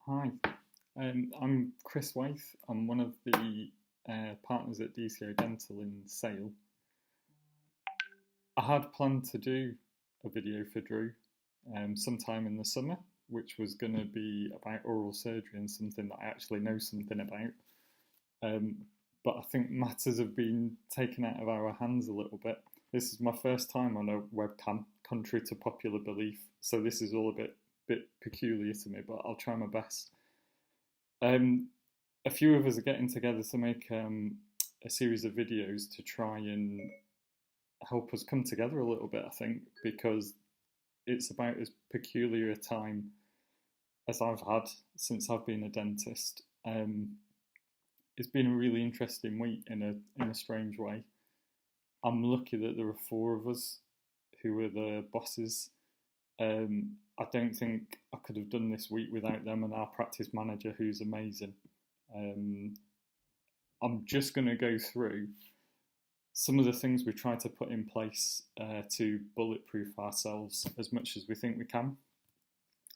Hi, I'm Chris Waith. I'm one of the partners at DCO Dental in Sale. I had planned to do a video for Drew sometime in the summer, which was going to be about oral surgery and something that I actually know something about. Um, but I think matters have been taken out of our hands a little bit. This is my first time on a webcam, contrary to popular belief, so this is all a bit peculiar to me, but I'll try my best. Um, a few of us are getting together to make a series of videos to try and help us come together a little bit, I think, because it's about as peculiar a time as I've had since I've been a dentist. It's been a really interesting week in a strange way. I'm lucky that there are four of us who are the bosses. I don't think I could have done this week without them and our practice manager, who's amazing. I'm just going to go through some of the things we try to put in place to bulletproof ourselves as much as we think we can.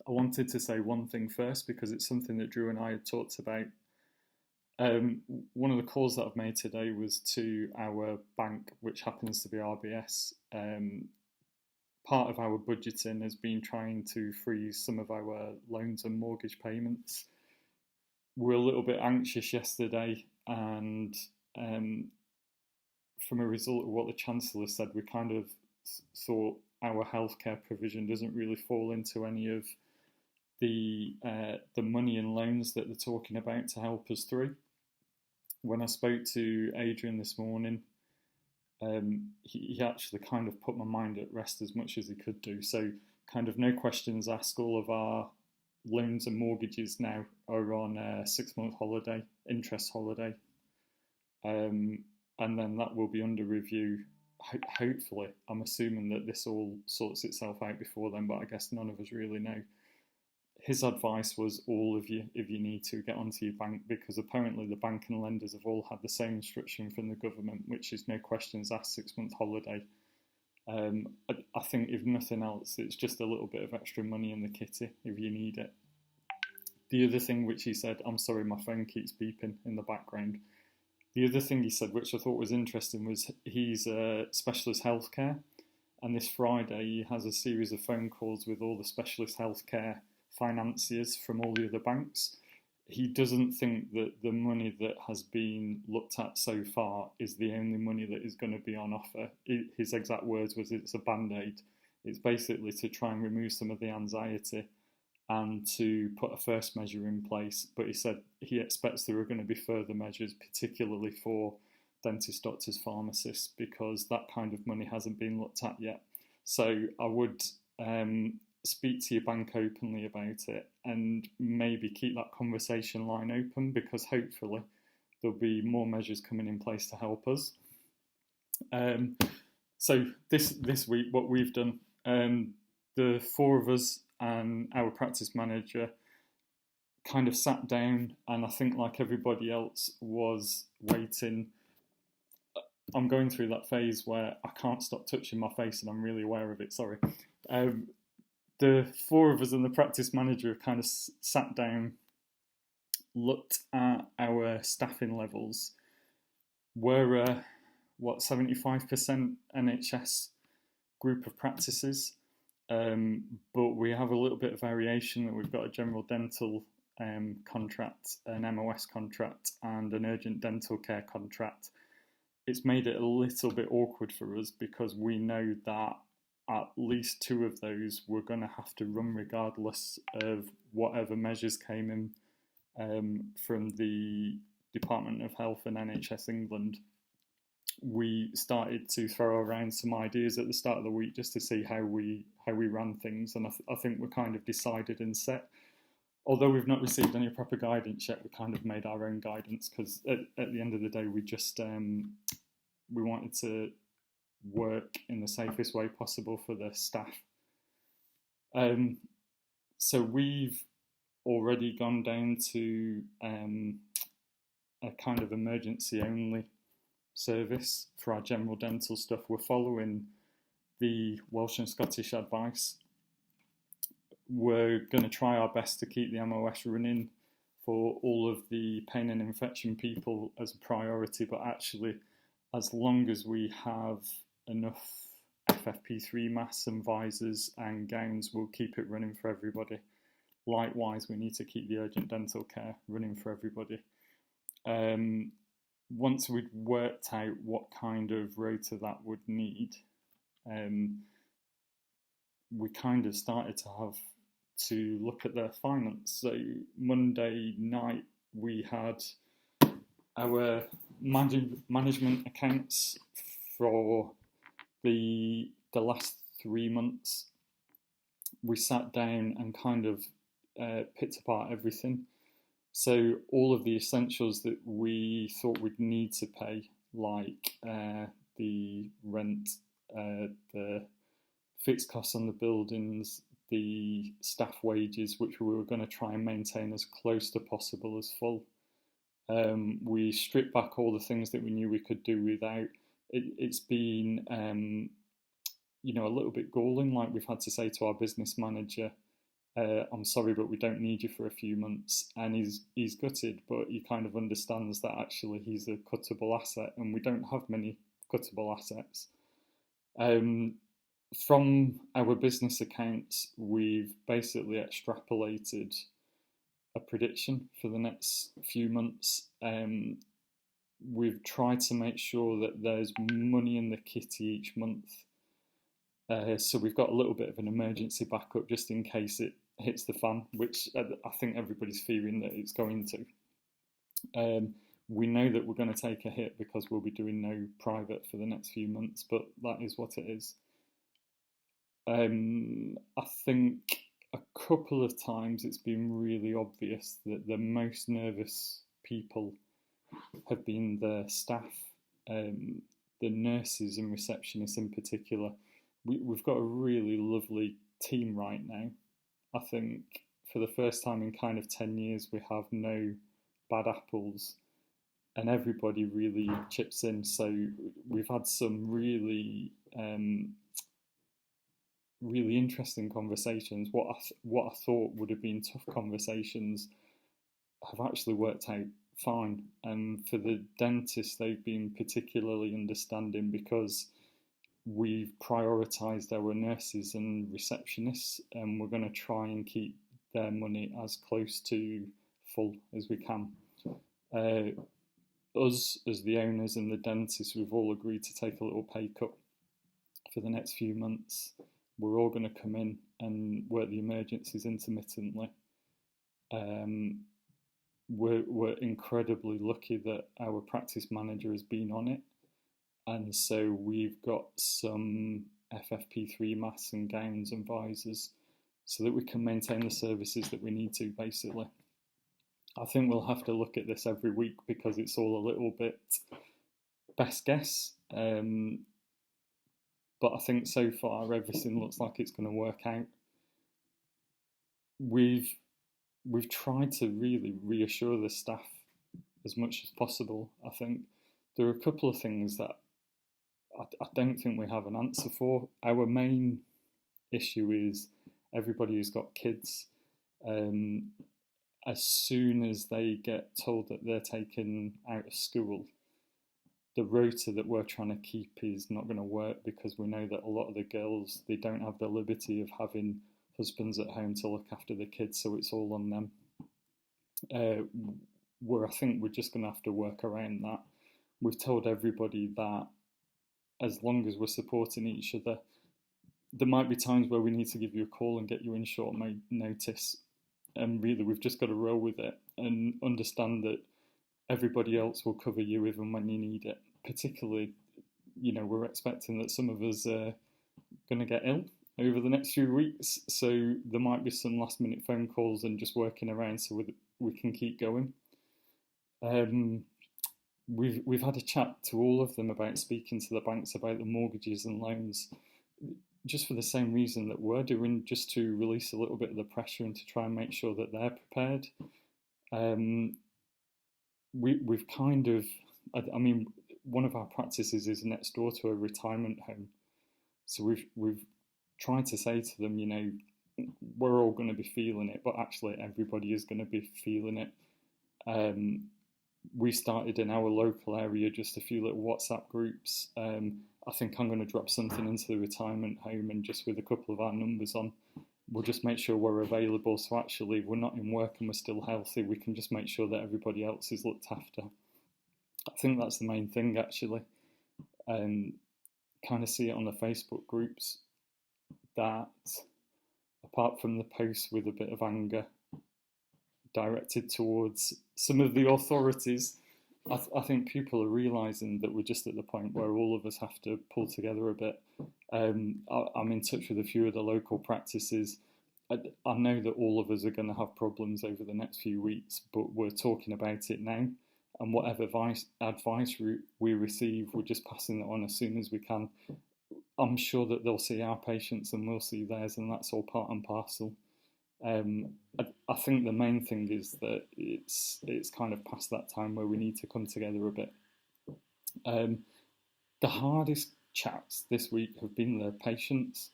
I wanted to say one thing first because it's something that Drew and I had talked about. One of the calls that I've made today was to our bank, which happens to be RBS. Part of our budgeting has been trying to freeze some of our loans and mortgage payments. We were a little bit anxious yesterday, and from a result of what the Chancellor said, we kind of thought our healthcare provision doesn't really fall into any of the money and loans that they're talking about to help us through. When I spoke to Adrian this morning, he actually kind of put my mind at rest as much as he could do. So kind of no questions asked, all of our loans and mortgages now are on a 6-month holiday, interest holiday. And then that will be under review. Hopefully, I'm assuming that this all sorts itself out before then, but I guess none of us really know. His advice was all of you, if you need to, get onto your bank, because apparently the bank and lenders have all had the same instruction from the government, which is no questions asked, 6-month holiday. I think if nothing else, it's just a little bit of extra money in the kitty if you need it. The other thing which he said, I'm sorry, my phone keeps beeping in the background. The other thing he said, which I thought was interesting, was he's a specialist healthcare, and this Friday he has a series of phone calls with all the specialist healthcare financiers from all the other banks. He doesn't think that the money that has been looked at so far is the only money that is going to be on offer. His exact words was, it's a band-aid. It's basically to try and remove some of the anxiety and to put a first measure in place. But he said he expects there are going to be further measures, particularly for dentists, doctors, pharmacists, because that kind of money hasn't been looked at yet. So I would speak to your bank openly about it and maybe keep that conversation line open, because hopefully there'll be more measures coming in place to help us. So this week, what we've done, the four of us and our practice manager kind of sat down, and I think like everybody else was waiting. I'm going through that phase where I can't stop touching my face and I'm really aware of it, sorry. The four of us and the practice manager have kind of sat down, looked at our staffing levels. We're a 75% NHS group of practices, but we have a little bit of variation. That we've got a general dental contract, an MOS contract, and an urgent dental care contract. It's made it a little bit awkward for us because we know that at least two of those we're going to have to run regardless of whatever measures came in from the Department of Health and NHS England. We started to throw around some ideas at the start of the week just to see how we ran things, and I think we're kind of decided and set. Although we've not received any proper guidance yet, we kind of made our own guidance, because at the end of the day we just we wanted to work in the safest way possible for the staff. So we've already gone down to a kind of emergency only service for our general dental stuff. We're following the Welsh and Scottish advice. we're going to try our best to keep the MOS running for all of the pain and infection people as a priority, but actually, as long as we have enough FFP3 masks and visors and gowns, we'll keep it running for everybody. Likewise, we need to keep the urgent dental care running for everybody. Once we'd worked out what kind of rota that would need, we kind of started to have to look at their finance. So Monday night we had our management accounts for the last 3 months. We sat down and kind of picked apart everything. So all of the essentials that we thought we'd need to pay, like the rent, the fixed costs on the buildings, the staff wages, which we were going to try and maintain as close to possible as full. We stripped back all the things that we knew we could do without. It's been, a little bit galling. Like, we've had to say to our business manager, I'm sorry, but we don't need you for a few months. And he's gutted, but he kind of understands that actually he's a cuttable asset, and we don't have many cuttable assets. From our business accounts, we've basically extrapolated a prediction for the next few months. We've tried to make sure that there's money in the kitty each month. So we've got a little bit of an emergency backup just in case it hits the fan, which I think everybody's fearing that it's going to. We know that we're going to take a hit because we'll be doing no private for the next few months, but that is what it is. I think a couple of times it's been really obvious that the most nervous people have been the staff, the nurses and receptionists in particular. We've got a really lovely team right now. I think for the first time in kind of 10 years, we have no bad apples, and everybody really chips in. So we've had some really interesting conversations. What I thought would have been tough conversations have actually worked out fine. And for the dentists, they've been particularly understanding because we've prioritised our nurses and receptionists, and we're going to try and keep their money as close to full as we can. Us, as the owners and the dentists, we've all agreed to take a little pay cut for the next few months. We're all going to come in and work the emergencies intermittently. We're incredibly lucky that our practice manager has been on it. And so we've got some FFP3 masks and gowns and visors so that we can maintain the services that we need to, basically. I think we'll have to look at this every week because it's all a little bit best guess. But I think so far everything looks like it's going to work out. We've tried to really reassure the staff as much as possible. I think there are a couple of things that I don't think we have an answer for. Our main issue is everybody who's got kids. As soon as they get told that they're taken out of school, the rota that we're trying to keep is not going to work because we know that a lot of the girls, they don't have the liberty of having husbands at home to look after the kids, so it's all on them. I think we're just going to have to work around that. We've told everybody that as long as we're supporting each other, there might be times where we need to give you a call and get you in short notice. And really, we've just got to roll with it and understand that everybody else will cover you even when you need it. Particularly, we're expecting that some of us are going to get ill over the next few weeks. So there might be some last minute phone calls and just working around so we can keep going. We've had a chat to all of them about speaking to the banks about the mortgages and loans, just for the same reason that we're doing, just to release a little bit of the pressure and to try and make sure that they're prepared. We've kind of, one of our practices is next door to a retirement home. So we've tried to say to them, we're all going to be feeling it, but actually everybody is going to be feeling it. We started in our local area just a few little WhatsApp groups. I think I'm going to drop something into the retirement home, and just with a couple of our numbers on, we'll just make sure we're available. So actually, if we're not in work and we're still healthy, we can just make sure that everybody else is looked after. I think that's the main thing, actually. Kind of see it on the Facebook groups that, apart from the posts with a bit of anger directed towards some of the authorities, I think people are realising that we're just at the point where all of us have to pull together a bit. I'm in touch with a few of the local practices. I know that all of us are going to have problems over the next few weeks, but we're talking about it now. And whatever advice we receive, we're just passing it on as soon as we can. I'm sure that they'll see our patients and we'll see theirs, and that's all part and parcel. I think the main thing is that it's kind of past that time where we need to come together a bit. The hardest chats this week have been the patients.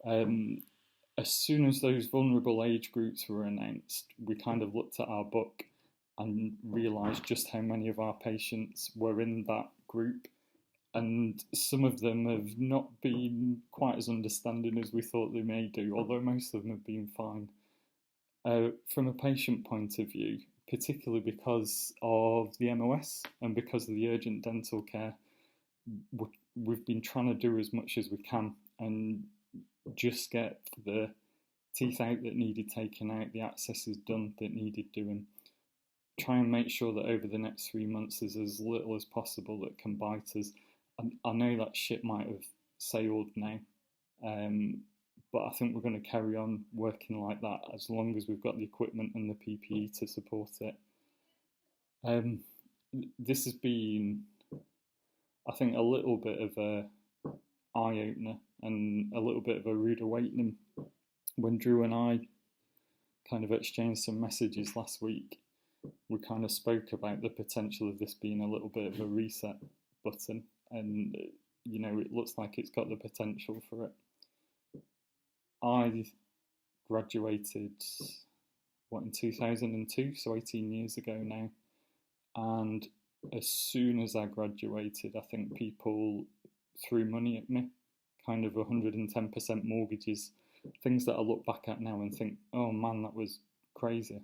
As soon as those vulnerable age groups were announced, we kind of looked at our book and realised just how many of our patients were in that group. And some of them have not been quite as understanding as we thought they may do, although most of them have been fine. From a patient point of view, particularly because of the MOS and because of the urgent dental care, we've been trying to do as much as we can and just get the teeth out that needed taken out, the accesses done that needed doing. Try and make sure that over the next 3 months there's as little as possible that can bite us. I know that ship might have sailed now, but I think we're going to carry on working like that as long as we've got the equipment and the PPE to support it. This has been, I think, a little bit of a eye-opener and a little bit of a rude awakening. When Drew and I kind of exchanged some messages last week, we kind of spoke about the potential of this being a little bit of a reset button, and it looks like it's got the potential for it. I graduated in 2002, so 18 years ago now, and as soon as I graduated, I think people threw money at me, kind of 110% mortgages, things that I look back at now and think, oh man, that was crazy.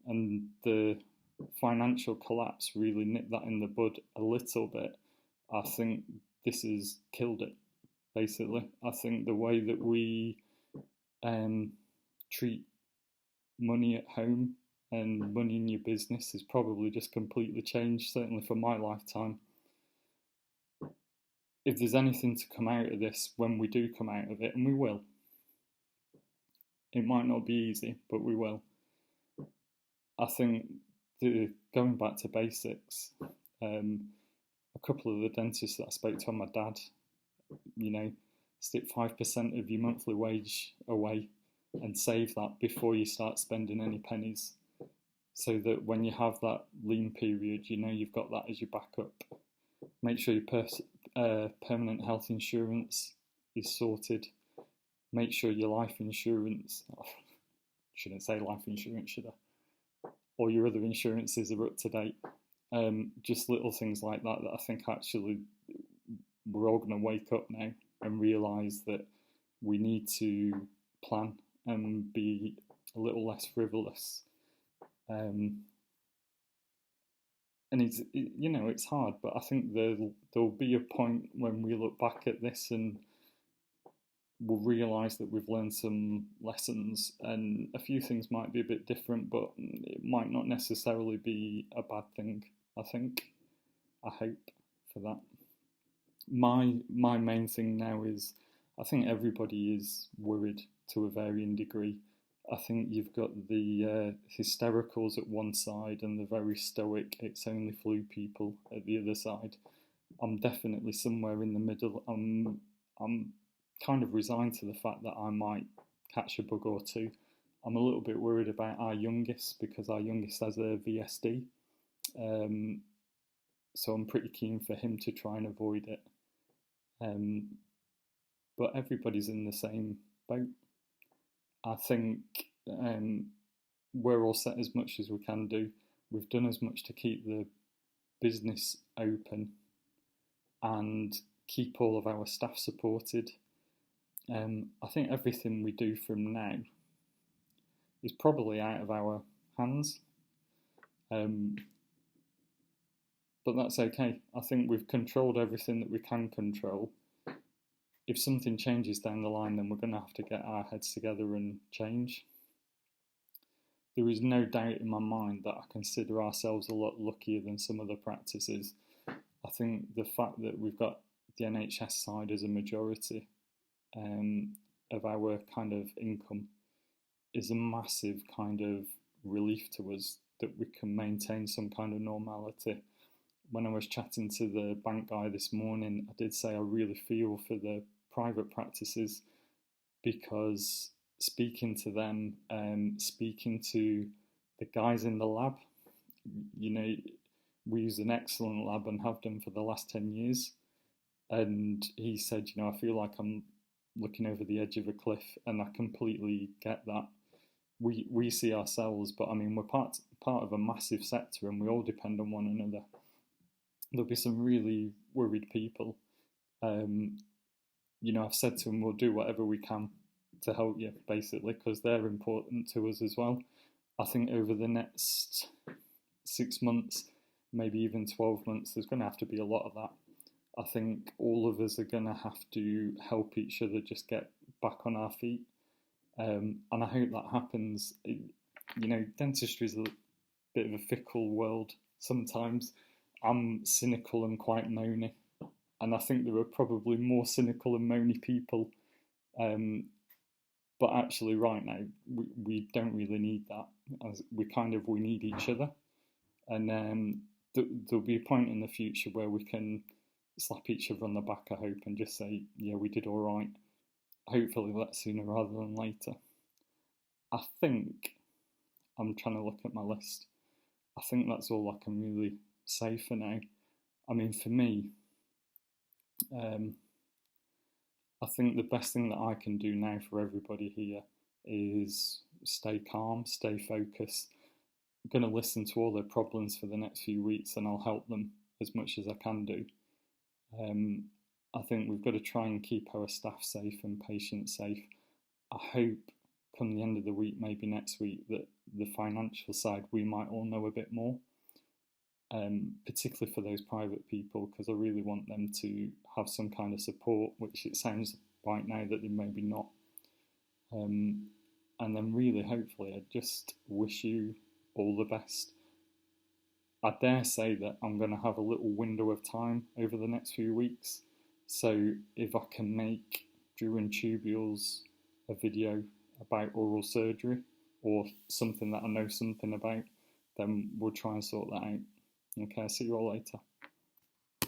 And the financial collapse really nipped that in the bud a little bit. I think this has killed it, basically. I think the way that we treat money at home and money in your business has probably just completely changed, certainly for my lifetime. If there's anything to come out of this, when we do come out of it, and we will, it might not be easy, but we will. I think going back to basics, a couple of the dentists that I spoke to, my dad, stick 5% of your monthly wage away and save that before you start spending any pennies, so that when you have that lean period, you've got that as your backup. Make sure your permanent health insurance is sorted. Make sure your life insurance, shouldn't say life insurance, should I? Or your other insurances are up to date. Just little things like that I think actually we're all going to wake up now and realise that we need to plan and be a little less frivolous. And it's hard, but I think there'll be a point when we look back at this and we'll realise that we've learned some lessons, and a few things might be a bit different, but it might not necessarily be a bad thing. I hope for that. My main thing now is, I think everybody is worried to a varying degree. I think you've got the hystericals at one side and the very stoic, it's only flu people at the other side. I'm definitely somewhere in the middle. I'm kind of resigned to the fact that I might catch a bug or two. I'm a little bit worried about our youngest, because our youngest has a VSD. So I'm pretty keen for him to try and avoid it. But everybody's in the same boat. I think we're all set as much as we can do. We've done as much to keep the business open and keep all of our staff supported. I think everything we do from now is probably out of our hands. But that's okay. I think we've controlled everything that we can control. If something changes down the line, then we're going to have to get our heads together and change. There is no doubt in my mind that I consider ourselves a lot luckier than some other practices. I think the fact that we've got the NHS side as a majority of our kind of income is a massive kind of relief to us, that we can maintain some kind of normality. When I was chatting to the bank guy this morning, I did say I really feel for the private practices, because speaking to them, speaking to the guys in the lab, you know, we use an excellent lab and have done for the last 10 years. And he said, you know, I feel like I'm looking over the edge of a cliff, and I completely get that. We see ourselves, but I mean, we're part of a massive sector, and we all depend on one another. There'll be some really worried people. You know, I've said to them, we'll do whatever we can to help you, basically, because they're important to us as well. I think over the next 6 months, maybe even 12 months, there's going to have to be a lot of that. I think all of us are going to have to help each other just get back on our feet. And I hope that happens. You know, dentistry is a bit of a fickle world sometimes. I'm cynical and quite moany, and I think there are probably more cynical and moany people. But actually, right now, we don't really need that. We need each other, and there'll be a point in the future where we can slap each other on the back, I hope, and just say, yeah, we did all right. Hopefully that's sooner rather than later. I think, I'm trying to look at my list, I think that's all I can really say for now. I mean, for me, I think the best thing that I can do now for everybody here is stay calm, stay focused. I'm going to listen to all their problems for the next few weeks, and I'll help them as much as I can do. I think we've got to try and keep our staff safe and patients safe. I hope come the end of the week, maybe next week, that the financial side, we might all know a bit more, particularly for those private people, because I really want them to have some kind of support, which it sounds right now that they maybe not. And then really, hopefully, I just wish you all the best. I dare say that I'm going to have a little window of time over the next few weeks. So if I can make Drew and Tubules a video about oral surgery, or something that I know something about, then we'll try and sort that out. Okay, see you all later.